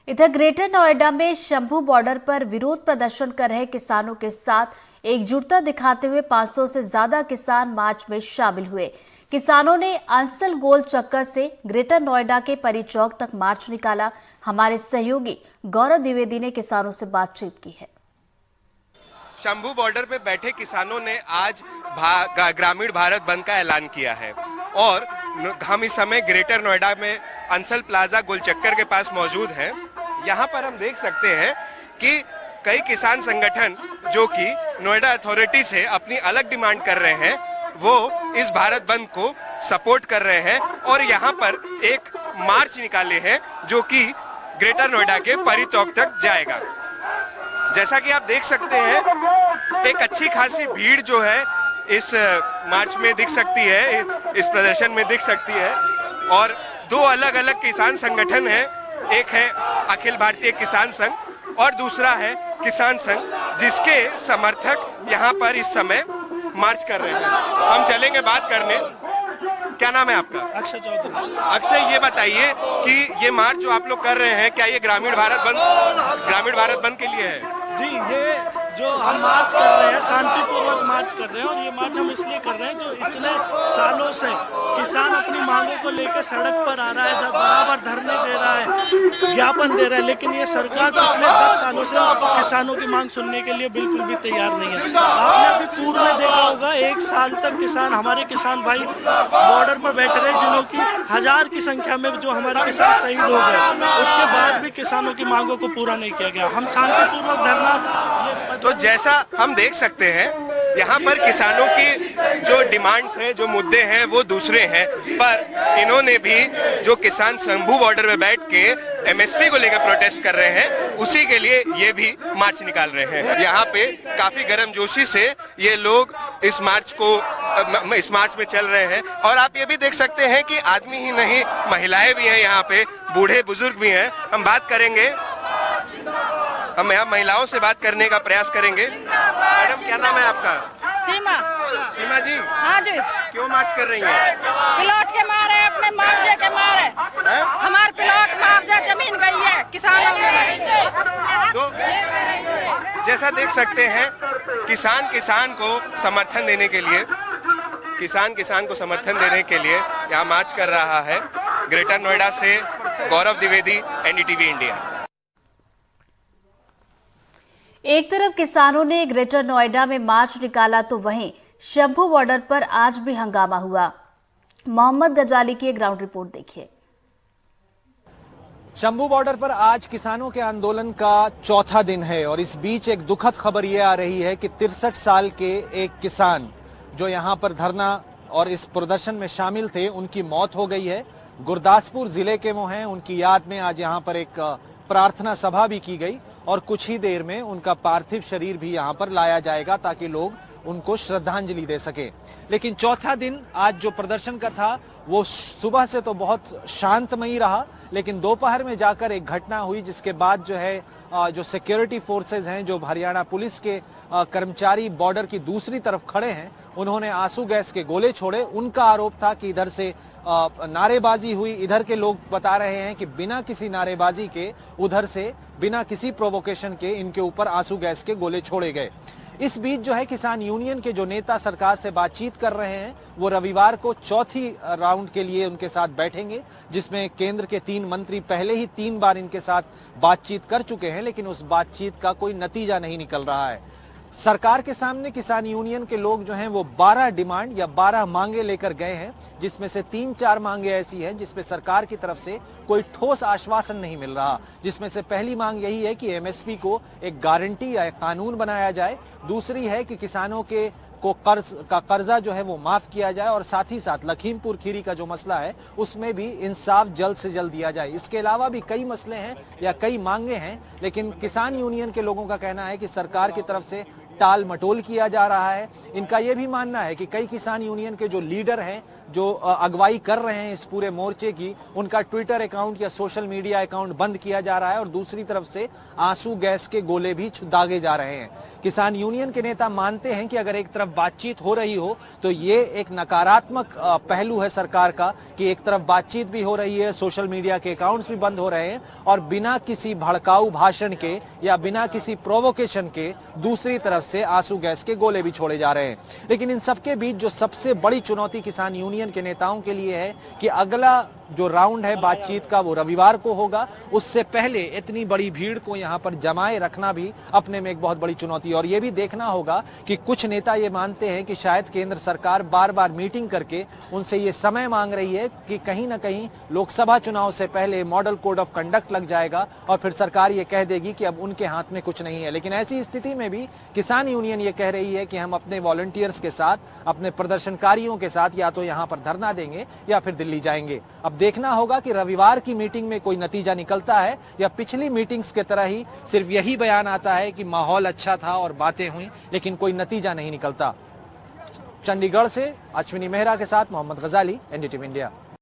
इधर ग्रेटर नोएडा में शंभू बॉर्डर पर विरोध प्रदर्शन कर रहे किसानों के साथ एकजुटता दिखाते हुए 500 से ज्यादा किसान मार्च में शामिल हुए। किसानों ने अंसल गोल चक्कर से ग्रेटर नोएडा के परी चौक तक मार्च निकाला। हमारे सहयोगी गौरव द्विवेदी ने किसानों से बातचीत की है। शंभू बॉर्डर पे बैठे किसानों ने आज ग्रामीण भारत बंद का ऐलान किया है और हम इस समय ग्रेटर नोएडा में अंसल प्लाजा गोलचक्कर के पास मौजूद हैं। यहाँ पर हम देख सकते हैं कि कई किसान संगठन जो कि नोएडा अथॉरिटी से अपनी अलग डिमांड कर रहे हैं, वो इस भारत बंद को सपोर्ट कर रहे हैं और यहाँ पर एक मार्च निकाले हैं जो कि ग्रेटर नोएडा के परी चौक तक जाएगा। जैसा कि आप देख सकते हैं, एक अच्छी खासी भीड़ जो है इस मार्च में दिख सकती है, इस प्रदर्शन में दिख सकती है और दो अलग अलग किसान संगठन हैं। एक है अखिल भारतीय किसान संघ और दूसरा है किसान संघ, जिसके समर्थक यहाँ पर इस समय मार्च कर रहे हैं। हम चलेंगे बात करने। क्या नाम है आपका? अक्षय चौधरी। अक्षय, ये बताइए कि ये मार्च जो आप लोग कर रहे हैं, क्या ये ग्रामीण भारत बंद के लिए है? जी, ये जो हम मार्च कर रहे हैं शांतिपूर्वक मार्च कर रहे हैं और ये मार्च हम इसलिए कर रहे हैं जो इतने सालों से किसान अपनी मांगों को लेकर सड़क पर आ रहा है, बराबर धरने दे रहा है, ज्ञापन दे रहा है, लेकिन ये सरकार पिछले 10 सालों से किसानों की मांग सुनने के लिए बिल्कुल भी तैयार नहीं है। आपने अभी पूर्व में देखा होगा 1 साल तक हमारे किसान भाई बॉर्डर पर बैठे रहे, जिन्हों की 1000 की संख्या में जो हमारे किसान शहीद हो गए, उसके बाद भी किसानों की मांगों को पूरा नहीं किया गया। हम शांतिपूर्वक धरना तो जैसा हम देख सकते हैं, यहाँ पर किसानों की जो डिमांड्स हैं, जो मुद्दे हैं, वो दूसरे हैं, पर इन्होंने भी जो किसान शंभू बॉर्डर में बैठ के एमएसपी को लेकर प्रोटेस्ट कर रहे हैं, उसी के लिए ये भी मार्च निकाल रहे हैं। यहाँ पे काफी गर्मजोशी से ये लोग इस मार्च में चल रहे हैं और आप ये भी देख सकते हैं कि आदमी ही नहीं, महिलाएं भी हैं यहाँ पे, बूढ़े बुजुर्ग भी हैं। हम बात करेंगे, हम यहाँ महिलाओं से बात करने का प्रयास करेंगे। मैडम, क्या नाम है आपका? सीमा। सीमा जी, हाँ जी। क्यों मार्च कर रही हैं? प्लॉट के मारे, अपने मुआवजे के मारे। हमारे प्लॉट मुआवजा जमीन गई है किसानों की। तो जैसा देख सकते हैं, किसान को समर्थन देने के लिए, किसान को समर्थन देने के लिए यहाँ मार्च कर रहा है। ग्रेटर नोएडा से गौरव द्विवेदी, एनडीटीवी इंडिया। एक तरफ किसानों ने ग्रेटर नोएडा में मार्च निकाला तो वहीं शंभू बॉर्डर पर आज भी हंगामा हुआ। मोहम्मद गजाली की एक ग्राउंड रिपोर्ट देखिए। शंभू बॉर्डर पर आज किसानों के आंदोलन का चौथा दिन है और इस बीच एक दुखद खबर यह आ रही है कि 63 साल के एक किसान जो यहां पर धरना और इस प्रदर्शन में शामिल थे, उनकी मौत हो गई है। गुरदासपुर जिले के वो हैं। उनकी याद में आज यहां पर एक प्रार्थना सभा भी की गई और कुछ ही देर में उनका पार्थिव शरीर भी यहां पर लाया जाएगा ताकि लोग उनको श्रद्धांजलि दे सके। लेकिन चौथा दिन आज जो प्रदर्शन का था वो सुबह से तो बहुत शांतमयी रहा, लेकिन दोपहर में जाकर एक घटना हुई जिसके बाद जो है जो सिक्योरिटी फोर्सेज हैं, जो हरियाणा पुलिस के कर्मचारी बॉर्डर की दूसरी तरफ खड़े हैं, उन्होंने आंसू गैस के गोले छोड़े। उनका आरोप था कि इधर से नारेबाजी हुई। इधर के लोग बता रहे हैं कि बिना किसी नारेबाजी के, उधर से बिना किसी प्रोवोकेशन के इनके ऊपर आंसू गैस के गोले छोड़े गए। इस बीच जो है किसान यूनियन के जो नेता सरकार से बातचीत कर रहे हैं, वो रविवार को चौथी राउंड के लिए उनके साथ बैठेंगे, जिसमें केंद्र के 3 मंत्री पहले ही 3 बार इनके साथ बातचीत कर चुके हैं, लेकिन उस बातचीत का कोई नतीजा नहीं निकल रहा है। सरकार के सामने किसान यूनियन के लोग जो हैं वो 12 डिमांड या 12 मांगे लेकर गए हैं, जिसमें से 3-4 मांगे ऐसी हैं जिसमें सरकार की तरफ से कोई ठोस आश्वासन नहीं मिल रहा। जिसमें से पहली मांग यही है कि एमएसपी को एक गारंटी या एक कानून बनाया जाए। दूसरी है कि किसानों के को कर्जा जो है वो माफ किया जाए और साथ ही साथ लखीमपुर खीरी का जो मसला है उसमें भी इंसाफ जल्द से जल्द दिया जाए। इसके अलावा भी कई मसले हैं या कई मांगे हैं, लेकिन किसान यूनियन के लोगों का कहना है कि सरकार की तरफ से टाल मटोल किया जा रहा है। इनका यह भी मानना है कि कई किसान यूनियन के जो लीडर हैं, जो अगुवाई कर रहे हैं इस पूरे मोर्चे की, उनका ट्विटर अकाउंट या सोशल मीडिया अकाउंट बंद किया जा रहा है और दूसरी तरफ से आंसू गैस के गोले भी दागे जा रहे हैं। किसान यूनियन के नेता मानते हैं कि अगर एक तरफ बातचीत हो रही हो तो ये एक नकारात्मक पहलू है सरकार का कि एक तरफ बातचीत भी हो रही है, सोशल मीडिया के अकाउंट्स भी बंद हो रहे हैं और बिना किसी भड़काऊ भाषण के या बिना किसी प्रोवोकेशन के दूसरी तरफ से आंसू गैस के गोले भी छोड़े जा रहे हैं। लेकिन इन सबके बीच जो सबसे बड़ी चुनौती किसान यूनियन के नेताओं के लिए है कि अगला जो राउंड है बातचीत का वो रविवार को होगा। उससे पहले इतनी बड़ी भीड़ को यहां पर जमाए रखना भी अपने में एक बहुत बड़ी चुनौती है। और ये भी देखना होगा कि कुछ नेता ये मानते हैं कि शायद केंद्र सरकार बार बार मीटिंग करके उनसे ये समय मांग रही है कि कहीं ना कहीं लोकसभा चुनाव से पहले मॉडल कोड ऑफ कंडक्ट लग जाएगा और फिर सरकार ये कह देगी कि अब उनके हाथ में कुछ नहीं है। लेकिन ऐसी स्थिति में भी किसान यूनियन ये कह रही है कि हम अपने वॉलंटियर्स के साथ, अपने प्रदर्शनकारियों के साथ या तो यहां पर धरना देंगे या फिर दिल्ली जाएंगे। अब देखना होगा कि रविवार की मीटिंग में कोई नतीजा निकलता है या पिछली मीटिंग्स की तरह ही सिर्फ यही बयान आता है कि माहौल अच्छा था और बातें हुई, लेकिन कोई नतीजा नहीं निकलता। चंडीगढ़ से अश्विनी मेहरा के साथ मोहम्मद गजाली, एनडीटीवी इंडिया।